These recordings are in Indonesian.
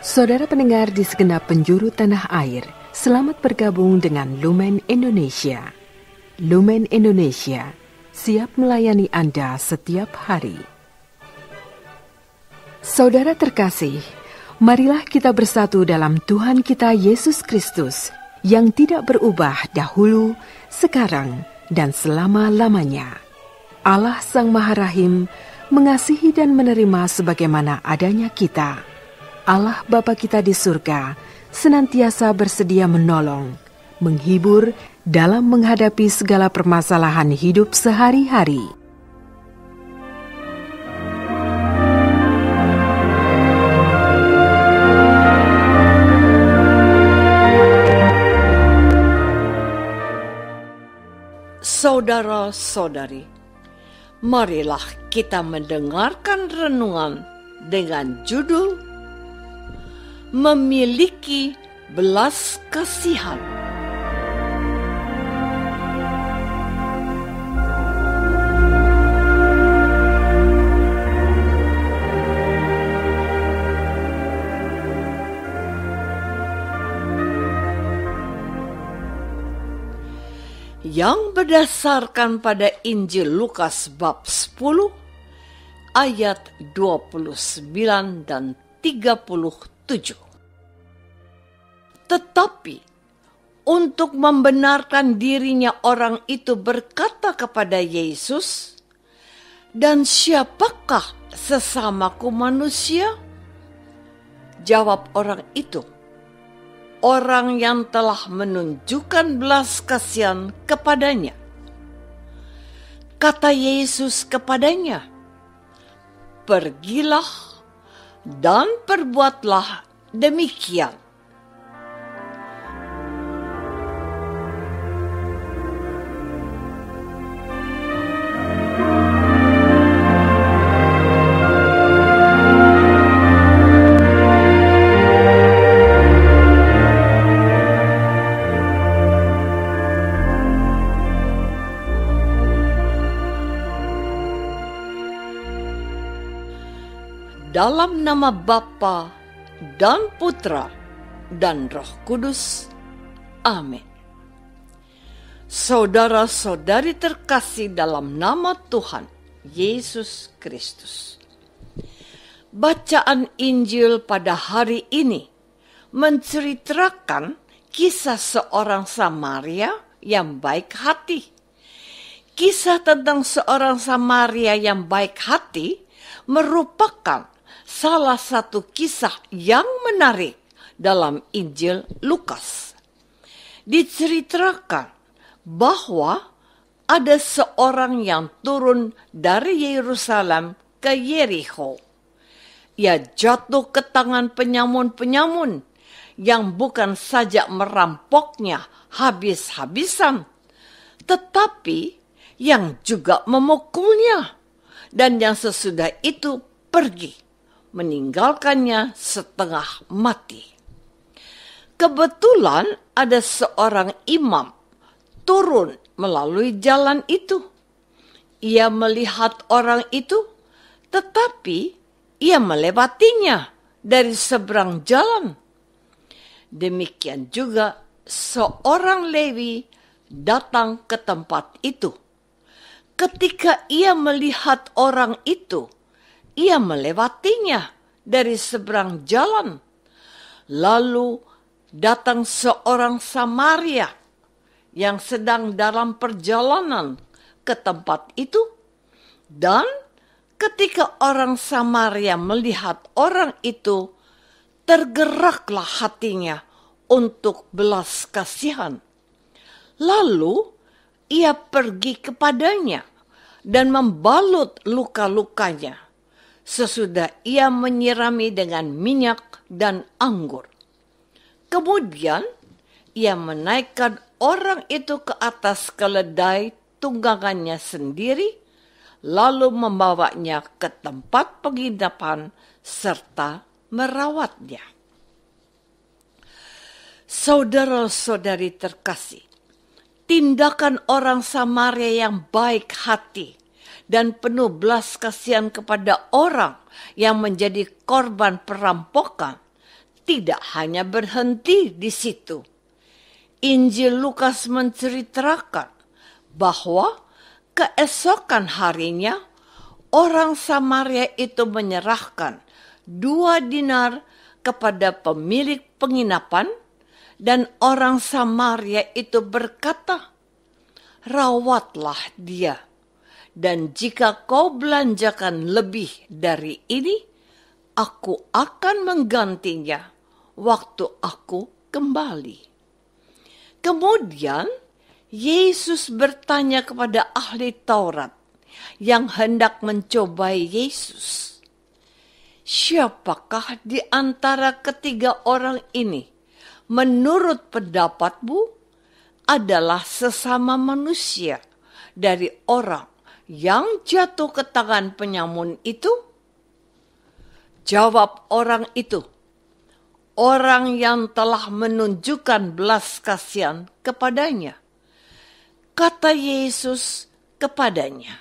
Saudara pendengar di segenap penjuru tanah air, selamat bergabung dengan Lumen Indonesia. Lumen Indonesia siap melayani Anda setiap hari. Saudara terkasih, marilah kita bersatu dalam Tuhan kita Yesus Kristus yang tidak berubah dahulu, sekarang, dan selama-lamanya. Allah Sang Maha Rahim mengasihi dan menerima sebagaimana adanya kita. Allah Bapa kita di surga senantiasa bersedia menolong, menghibur dalam menghadapi segala permasalahan hidup sehari-hari. Saudara-saudari, marilah kita mendengarkan renungan dengan judul Memiliki Belas Kasihan. Yang berdasarkan pada Injil Lukas bab 10 ayat 29 dan 37. Tetapi untuk membenarkan dirinya orang itu berkata kepada Yesus, "Dan siapakah sesamaku manusia?" Jawab orang itu, "Orang yang telah menunjukkan belas kasihan kepadanya." Kata Yesus kepadanya, "Pergilah dan perbuatlah demikian." Dalam nama Bapa dan Putra dan Roh Kudus. Amin. Saudara-saudari terkasih dalam nama Tuhan Yesus Kristus. Bacaan Injil pada hari ini menceritakan kisah seorang Samaria yang baik hati. Kisah tentang seorang Samaria yang baik hati merupakan salah satu kisah yang menarik dalam Injil Lukas. Diceritakan bahwa ada seorang yang turun dari Yerusalem ke Yerikho. Ia jatuh ke tangan penyamun-penyamun yang bukan saja merampoknya habis-habisan, tetapi yang juga memukulnya, dan yang sesudah itu pergi, meninggalkannya setengah mati. Kebetulan ada seorang imam turun melalui jalan itu. Ia melihat orang itu, tetapi ia melewatinya dari seberang jalan. Demikian juga seorang Lewi datang ke tempat itu. Ketika ia melihat orang itu, ia melewatinya dari seberang jalan. Lalu datang seorang Samaria yang sedang dalam perjalanan ke tempat itu. Dan ketika orang Samaria melihat orang itu, tergeraklah hatinya untuk belas kasihan. Lalu ia pergi kepadanya dan membalut luka-lukanya. Sesudah ia menyirami dengan minyak dan anggur. Kemudian ia menaikkan orang itu ke atas keledai tunggangannya sendiri, lalu membawanya ke tempat penginapan serta merawatnya. Saudara-saudari terkasih, tindakan orang Samaria yang baik hati dan penuh belas kasihan kepada orang yang menjadi korban perampokan tidak hanya berhenti di situ. Injil Lukas menceritakan bahwa keesokan harinya orang Samaria itu menyerahkan 2 dinar kepada pemilik penginapan, dan orang Samaria itu berkata, "Rawatlah dia, dan jika kau belanjakan lebih dari ini, aku akan menggantinya waktu aku kembali." Kemudian Yesus bertanya kepada ahli Taurat yang hendak mencobai Yesus, "Siapakah di antara ketiga orang ini menurut pendapatmu adalah sesama manusia dari orang yang jatuh ke tangan penyamun itu?" Jawab orang itu, "Orang yang telah menunjukkan belas kasihan kepadanya." Kata Yesus kepadanya,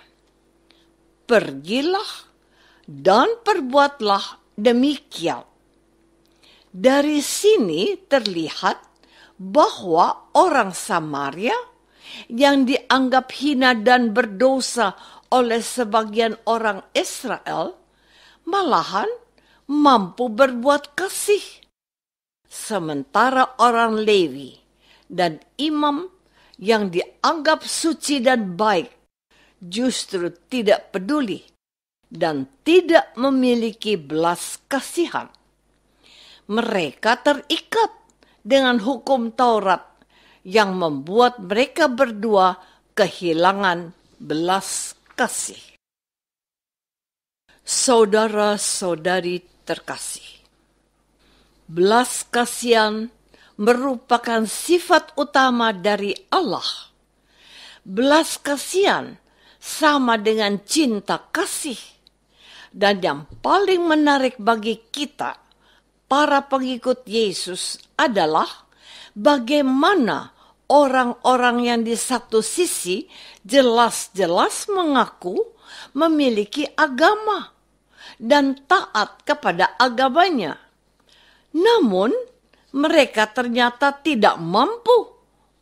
"Pergilah dan perbuatlah demikian." Dari sini terlihat bahwa orang Samaria yang dianggap hina dan berdosa oleh sebagian orang Israel malahan mampu berbuat kasih. Sementara orang Lewi dan imam yang dianggap suci dan baik justru tidak peduli dan tidak memiliki belas kasihan. Mereka terikat dengan hukum Taurat yang membuat mereka berdua kehilangan belas kasih. Saudara-saudari terkasih, belas kasihan merupakan sifat utama dari Allah. Belas kasihan sama dengan cinta kasih. Dan yang paling menarik bagi kita, para pengikut Yesus, adalah bagaimana orang-orang yang di satu sisi jelas-jelas mengaku memiliki agama dan taat kepada agamanya. Namun, mereka ternyata tidak mampu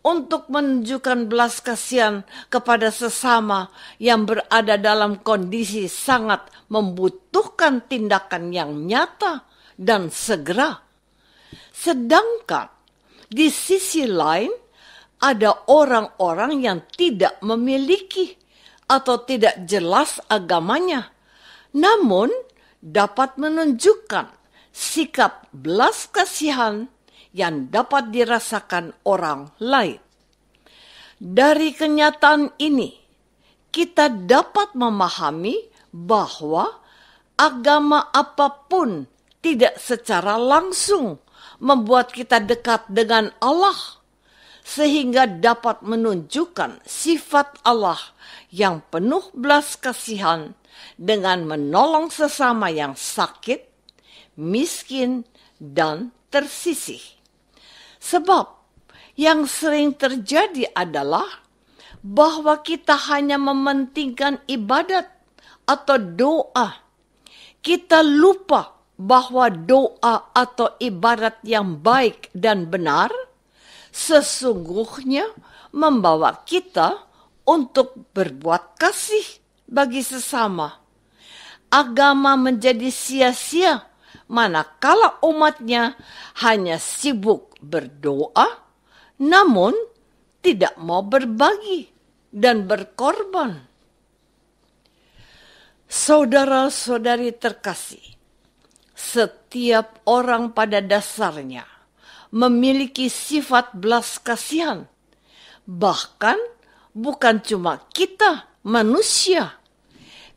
untuk menunjukkan belas kasihan kepada sesama yang berada dalam kondisi sangat membutuhkan tindakan yang nyata dan segera. Sedangkan di sisi lain ada orang-orang yang tidak memiliki atau tidak jelas agamanya, namun dapat menunjukkan sikap belas kasihan yang dapat dirasakan orang lain. Dari kenyataan ini, kita dapat memahami bahwa agama apapun tidak secara langsung membuat kita dekat dengan Allah, sehingga dapat menunjukkan sifat Allah yang penuh belas kasihan dengan menolong sesama yang sakit, miskin, dan tersisih. Sebab yang sering terjadi adalah bahwa kita hanya mementingkan ibadat atau doa. Kita lupa bahwa doa atau ibadat yang baik dan benar sesungguhnya membawa kita untuk berbuat kasih bagi sesama. Agama menjadi sia-sia manakala umatnya hanya sibuk berdoa, namun tidak mau berbagi dan berkorban. Saudara-saudari terkasih, setiap orang pada dasarnya memiliki sifat belas kasihan. Bahkan bukan cuma kita manusia,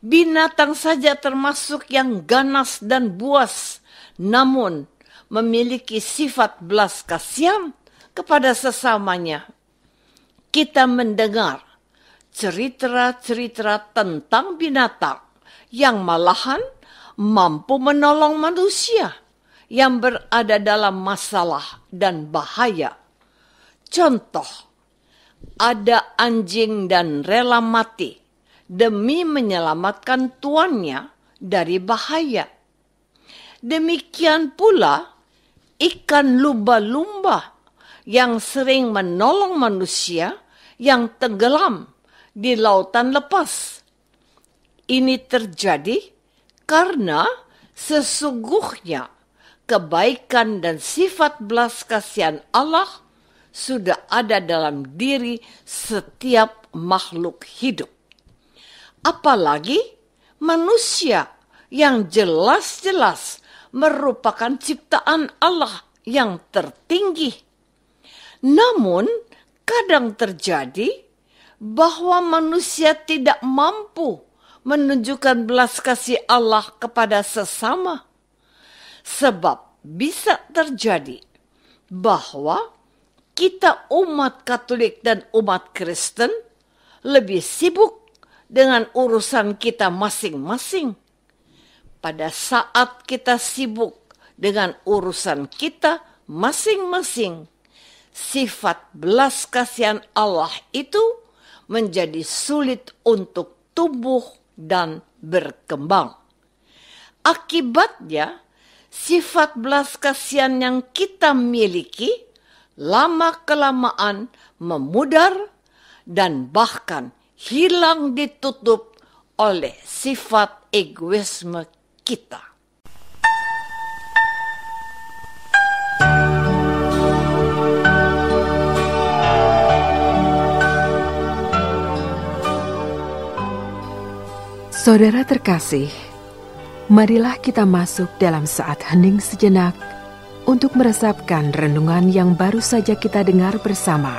binatang saja termasuk yang ganas dan buas, namun memiliki sifat belas kasihan kepada sesamanya. Kita mendengar cerita-cerita tentang binatang yang malahan mampu menolong manusia yang berada dalam masalah dan bahaya. Contoh, ada anjing dan rela mati demi menyelamatkan tuannya dari bahaya. Demikian pula ikan lumba-lumba yang sering menolong manusia yang tenggelam di lautan lepas. Ini terjadi karena sesungguhnya kebaikan dan sifat belas kasihan Allah sudah ada dalam diri setiap makhluk hidup. Apalagi manusia yang jelas-jelas merupakan ciptaan Allah yang tertinggi. Namun, kadang terjadi bahwa manusia tidak mampu menunjukkan belas kasih Allah kepada sesama. Sebab bisa terjadi bahwa kita umat Katolik dan umat Kristen lebih sibuk dengan urusan kita masing-masing. Pada saat kita sibuk dengan urusan kita masing-masing, sifat belas kasihan Allah itu menjadi sulit untuk tumbuh dan berkembang. Akibatnya, sifat belas kasihan yang kita miliki lama-kelamaan memudar dan bahkan hilang ditutup oleh sifat egoisme kita. Saudara terkasih, marilah kita masuk dalam saat hening sejenak untuk meresapkan renungan yang baru saja kita dengar bersama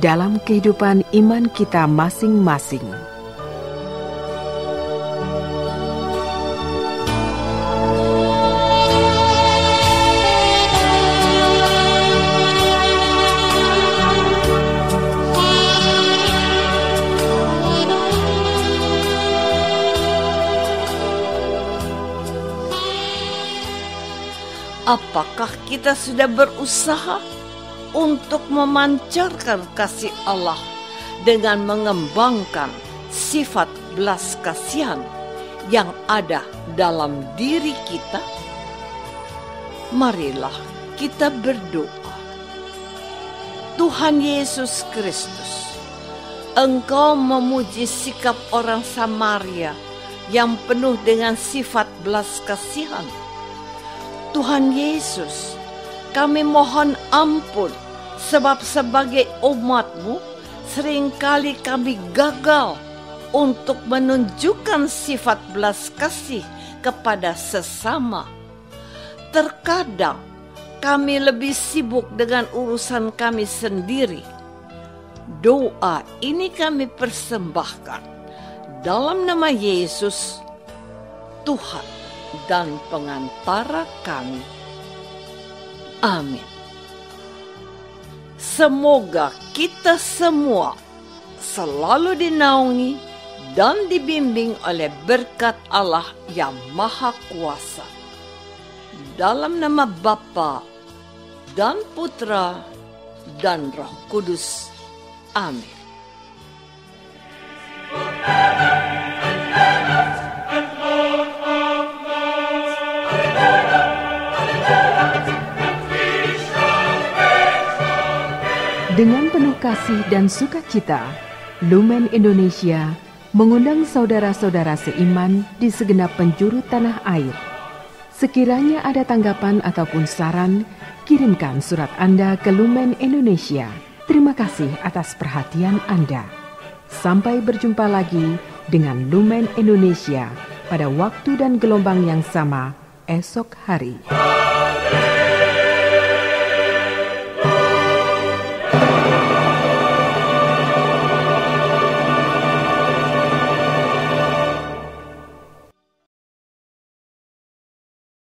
dalam kehidupan iman kita masing-masing. Apakah kita sudah berusaha untuk memancarkan kasih Allah dengan mengembangkan sifat belas kasihan yang ada dalam diri kita? Marilah kita berdoa. Tuhan Yesus Kristus, Engkau memuji sikap orang Samaria yang penuh dengan sifat belas kasihan. Tuhan Yesus, kami mohon ampun sebab sebagai umat-Mu seringkali kami gagal untuk menunjukkan sifat belas kasih kepada sesama. Terkadang kami lebih sibuk dengan urusan kami sendiri. Doa ini kami persembahkan dalam nama Yesus, Tuhan dan pengantara kami. Amin. Semoga kita semua selalu dinaungi dan dibimbing oleh berkat Allah yang Maha Kuasa. Dalam nama Bapa dan Putra dan Roh Kudus. Amin. Dengan penuh kasih dan sukacita, Lumen Indonesia mengundang saudara-saudara seiman di segenap penjuru tanah air. Sekiranya ada tanggapan ataupun saran, kirimkan surat Anda ke Lumen Indonesia. Terima kasih atas perhatian Anda. Sampai berjumpa lagi dengan Lumen Indonesia pada waktu dan gelombang yang sama esok hari.